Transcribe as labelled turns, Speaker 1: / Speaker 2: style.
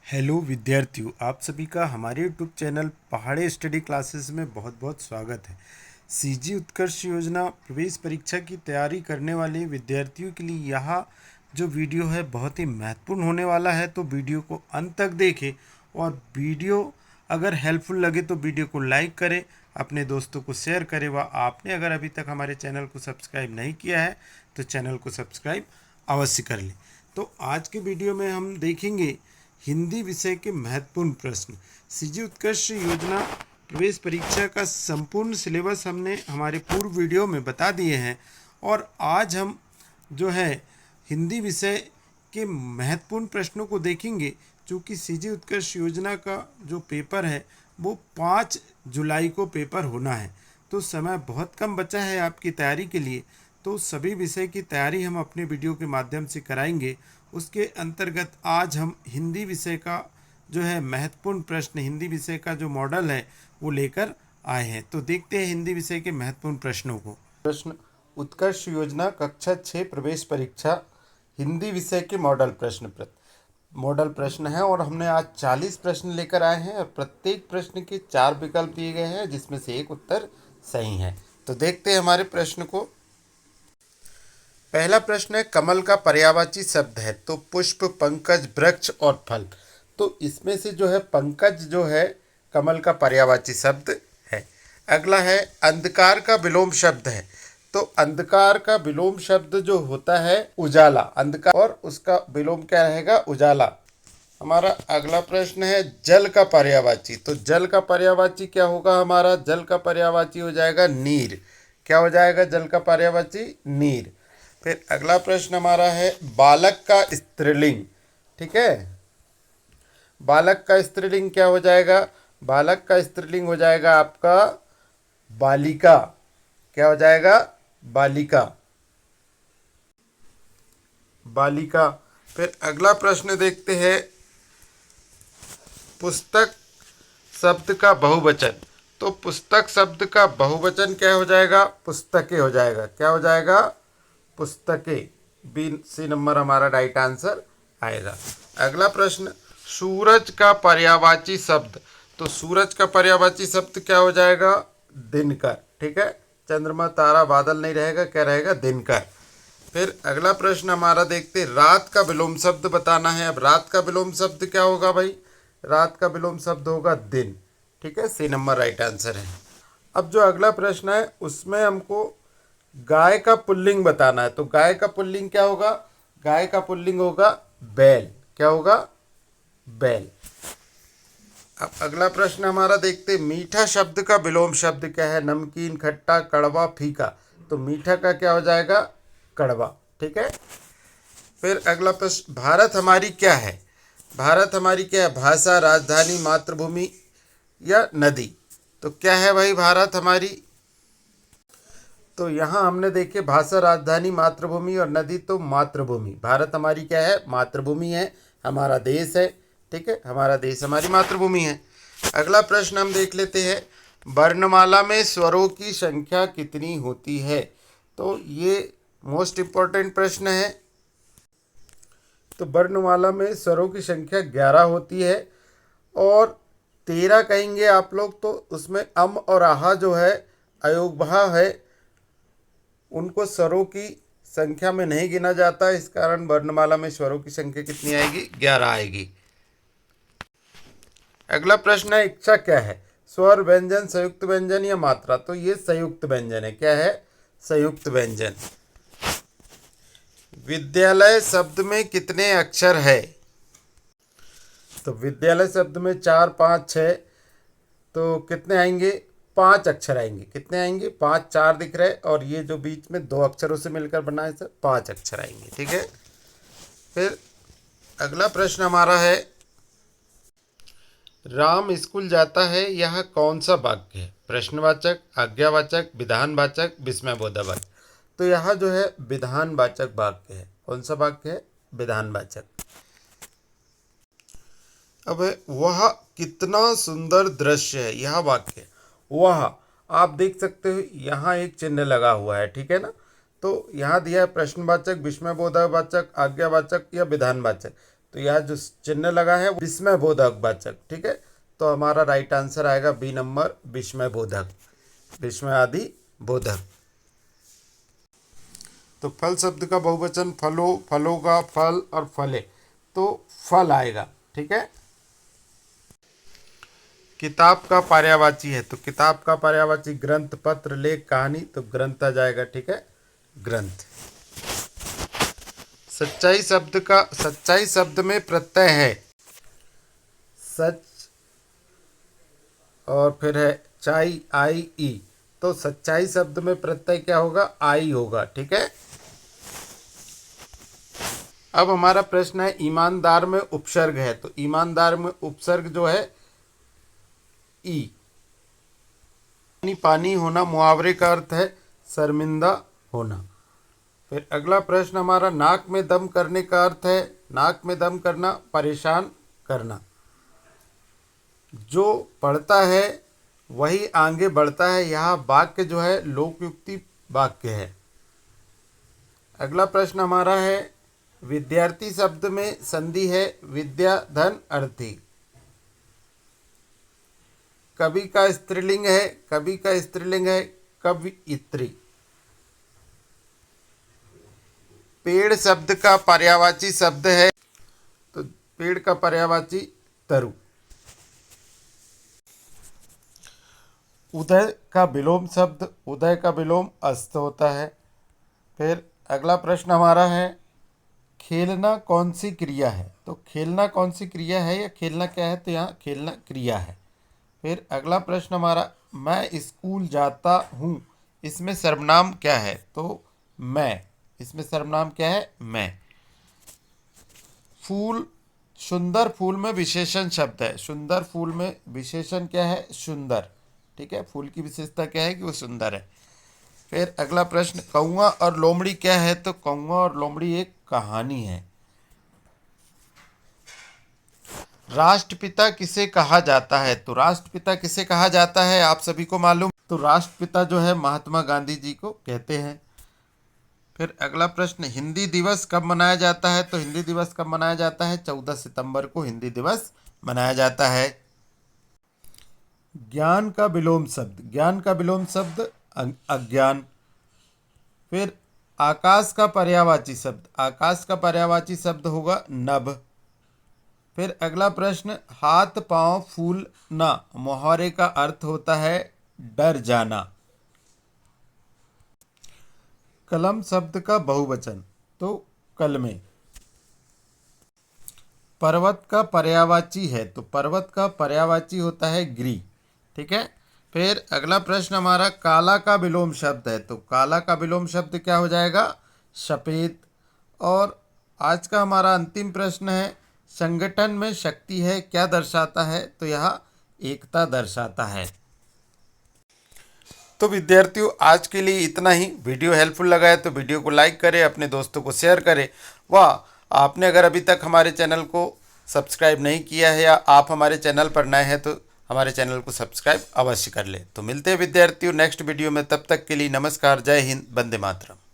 Speaker 1: Hello विद्यार्थियों, आप सभी का हमारे यूट्यूब चैनल पहाड़ी स्टडी क्लासेस में बहुत बहुत स्वागत है। सीजी उत्कर्ष योजना प्रवेश परीक्षा की तैयारी करने वाले विद्यार्थियों के लिए यह जो वीडियो है बहुत ही महत्वपूर्ण होने वाला है, तो वीडियो को अंत तक देखें और वीडियो अगर हेल्पफुल लगे तो वीडियो को लाइक करें, अपने दोस्तों को शेयर करें। व आपने अगर अभी तक हमारे चैनल को सब्सक्राइब नहीं किया है तो चैनल को सब्सक्राइब अवश्य कर लें। तो आज के वीडियो में हम देखेंगे हिंदी विषय के महत्वपूर्ण प्रश्न। सीजी उत्कर्ष योजना प्रवेश परीक्षा का संपूर्ण सिलेबस हमने हमारे पूर्व वीडियो में बता दिए हैं और आज हम जो है हिंदी विषय के महत्वपूर्ण प्रश्नों को देखेंगे। चूँकि सीजी उत्कर्ष योजना का जो पेपर है वो 5 जुलाई को पेपर होना है, तो समय बहुत कम बचा है आपकी तैयारी के लिए। तो सभी विषय की तैयारी हम अपने वीडियो के माध्यम से कराएंगे। उसके अंतर्गत आज हम हिंदी विषय का जो है महत्वपूर्ण प्रश्न, हिंदी विषय का जो मॉडल है वो लेकर आए हैं। तो देखते हैं हिंदी विषय के महत्वपूर्ण प्रश्नों को। प्रश्न: उत्कर्ष योजना कक्षा 6 प्रवेश परीक्षा हिंदी विषय के मॉडल प्रश्न है और हमने आज 40 प्रश्न लेकर आए हैं और प्रत्येक प्रश्न के 4 विकल्प दिए गए हैं जिसमें से एक उत्तर सही है। तो देखते हैं हमारे प्रश्न को। पहला प्रश्न है, कमल का पर्यायवाची शब्द है तो पुष्प, पंकज, वृक्ष और फल। तो इसमें से जो है पंकज जो है कमल का पर्यायवाची शब्द है। अगला है, अंधकार का विलोम शब्द है तो अंधकार का विलोम शब्द जो होता है उजाला, अंधकार और उसका विलोम क्या रहेगा, उजाला। हमारा अगला प्रश्न है, जल का पर्यायवाची। तो जल का पर्यायवाची क्या होगा हमारा, जल का पर्यायवाची हो जाएगा नीर। क्या हो जाएगा जल का पर्यायवाची, नीर। फिर अगला प्रश्न हमारा है, बालक का स्त्रीलिंग। ठीक है, बालक का स्त्रीलिंग क्या हो जाएगा, बालक का स्त्रीलिंग हो जाएगा आपका बालिका। क्या हो जाएगा, बालिका, बालिका। फिर अगला प्रश्न देखते हैं, पुस्तक शब्द का बहुवचन। तो पुस्तक शब्द का बहुवचन क्या हो जाएगा, पुस्तकें हो जाएगा। क्या हो जाएगा, पुस्तकें। बी सी नंबर हमारा राइट आंसर आएगा। अगला प्रश्न, सूरज का पर्यायवाची शब्द। तो सूरज का पर्यायवाची शब्द क्या हो जाएगा, दिनकर। ठीक है, चंद्रमा, तारा, बादल नहीं रहेगा, क्या रहेगा, दिनकर। फिर अगला प्रश्न हमारा देखते, रात का विलोम शब्द बताना है। अब रात का विलोम शब्द क्या होगा भाई, रात का विलोम शब्द होगा दिन। ठीक है, सी नंबर राइट आंसर है। अब जो अगला प्रश्न है उसमें हमको गाय का पुल्लिंग बताना है। तो गाय का पुल्लिंग क्या होगा, गाय का पुल्लिंग होगा बैल। क्या होगा, बैल। अब अगला प्रश्न हमारा देखते, मीठा शब्द का विलोम शब्द क्या है, नमकीन, खट्टा, कड़वा, फीका। तो मीठा का क्या हो जाएगा, कड़वा। ठीक है। फिर अगला प्रश्न, भारत हमारी क्या है। भारत हमारी क्या है, भाषा, राजधानी, मातृभूमि या नदी। तो क्या है भाई भारत हमारी, तो यहाँ हमने देखे भाषा, राजधानी, मातृभूमि और नदी। तो मातृभूमि, भारत हमारी क्या है, मातृभूमि है, हमारा देश है। ठीक है, हमारा देश हमारी मातृभूमि है। अगला प्रश्न हम देख लेते हैं, वर्णमाला में स्वरों की संख्या कितनी होती है। तो ये मोस्ट इम्पोर्टेंट प्रश्न है। तो वर्णमाला में स्वरों की संख्या 11 होती है और 13 कहेंगे आप लोग तो उसमें अम और आहा जो है अयोगभा है, उनको स्वरों की संख्या में नहीं गिना जाता। इस कारण वर्णमाला में स्वरों की संख्या कितनी आएगी, 11 आएगी। अगला प्रश्न है, इच्छा क्या है, स्वर, व्यंजन, संयुक्त व्यंजन या मात्रा। तो ये संयुक्त व्यंजन है। क्या है, संयुक्त व्यंजन। विद्यालय शब्द में कितने अक्षर है। तो विद्यालय शब्द में 4, 5, 6, तो कितने आएंगे, 5 अक्षर आएंगे। कितने आएंगे, 5, 4 दिख रहे और ये जो बीच में 2 अक्षरों से मिलकर बना है सर, 5 अक्षर आएंगे। ठीक है। फिर अगला प्रश्न हमारा है, राम स्कूल जाता है, यह कौन सा वाक्य है, प्रश्नवाचक, आज्ञावाचक, विधानवाचक, विस्मयबोधक। तो यह जो है विधानवाचक वाक्य है। कौन सा वाक्य है, विधानवाचक। अब वह कितना सुंदर दृश्य है, यह वाक्य। वह आप देख सकते हो यहाँ एक चिन्ह लगा हुआ है। ठीक है ना, तो यहाँ दिया है प्रश्नवाचक, विस्मयबोधक वाचक, आज्ञावाचक या विधानवाचक। तो यहाँ जो चिन्ह लगा है विस्मय बोधक वाचक, ठीक है। तो हमारा राइट आंसर आएगा बी नंबर, विस्मय बोधक, विस्मय आदि बोधक। तो फल शब्द का बहुवचन फलो, फलोगा, फल और फले, तो फल आएगा, ठीक है। किताब का पर्यायवाची है, तो किताब का पर्यायवाची ग्रंथ, पत्र, लेख, कहानी, तो ग्रंथ आ जाएगा, ठीक है, ग्रंथ। सच्चाई शब्द में प्रत्यय है, सच और फिर है चाई, आई, ई, तो सच्चाई शब्द में प्रत्यय क्या होगा, आई होगा, ठीक है। अब हमारा प्रश्न है ईमानदार में उपसर्ग है, तो ईमानदार में उपसर्ग जो है ई। पानी पानी होना मुहावरे का अर्थ है शर्मिंदा होना। फिर अगला प्रश्न हमारा नाक में दम करने का अर्थ है, नाक में दम करना परेशान करना। जो पढ़ता है वही आगे बढ़ता है, यह वाक्य जो है लोकयुक्ति वाक्य है। अगला प्रश्न हमारा है विद्यार्थी शब्द में संधि है विद्या, धन, अर्थी। कवि का स्त्रीलिंग है, कवि का स्त्रीलिंग है कवियित्री। पेड़ शब्द का पर्यायवाची शब्द है, तो पेड़ का पर्यायवाची तरु। उदय का विलोम शब्द, उदय का विलोम अस्त होता है। फिर अगला प्रश्न हमारा है खेलना कौन सी क्रिया है, तो खेलना कौन सी क्रिया है या खेलना क्या है, तो यहाँ खेलना क्रिया है। फिर अगला प्रश्न हमारा मैं स्कूल जाता हूँ, इसमें सर्वनाम क्या है, तो मैं, इसमें सर्वनाम क्या है, मैं। फूल, सुंदर फूल में विशेषण शब्द है, सुंदर फूल में विशेषण क्या है, सुंदर, ठीक है। फूल की विशेषता क्या है कि वो सुंदर है। फिर अगला प्रश्न कौआ और लोमड़ी क्या है, तो कौआ और लोमड़ी एक कहानी है। राष्ट्रपिता किसे कहा जाता है, तो राष्ट्रपिता किसे कहा जाता है आप सभी को मालूम, तो राष्ट्रपिता जो है महात्मा गांधी जी को कहते हैं। फिर अगला प्रश्न हिंदी दिवस कब मनाया जाता है, तो हिंदी दिवस कब मनाया जाता है, 14 सितंबर को हिंदी दिवस मनाया जाता है। ज्ञान का विलोम शब्द, ज्ञान का विलोम शब्द अज्ञान। फिर आकाश का पर्यायवाची शब्द, आकाश का पर्यायवाची शब्द होगा नभ। फिर अगला प्रश्न हाथ पांव फूलना मुहावरे का अर्थ होता है डर जाना। कलम शब्द का बहुवचन, तो कलमे। पर्वत का पर्यायवाची है, तो पर्वत का पर्यायवाची होता है गिरि, ठीक है। फिर अगला प्रश्न हमारा काला का विलोम शब्द है, तो काला का विलोम शब्द क्या हो जाएगा, सफेद। और आज का हमारा अंतिम प्रश्न है संगठन में शक्ति है क्या दर्शाता है, तो यह एकता दर्शाता है। तो विद्यार्थियों आज के लिए इतना ही। वीडियो हेल्पफुल लगा है तो वीडियो को लाइक करें, अपने दोस्तों को शेयर करें। व आपने अगर अभी तक हमारे चैनल को सब्सक्राइब नहीं किया है या आप हमारे चैनल पर नए हैं तो हमारे चैनल को सब्सक्राइब अवश्य कर लें। तो मिलते हैं विद्यार्थियों नेक्स्ट वीडियो में, तब तक के लिए नमस्कार, जय हिंद, वंदे मातरम।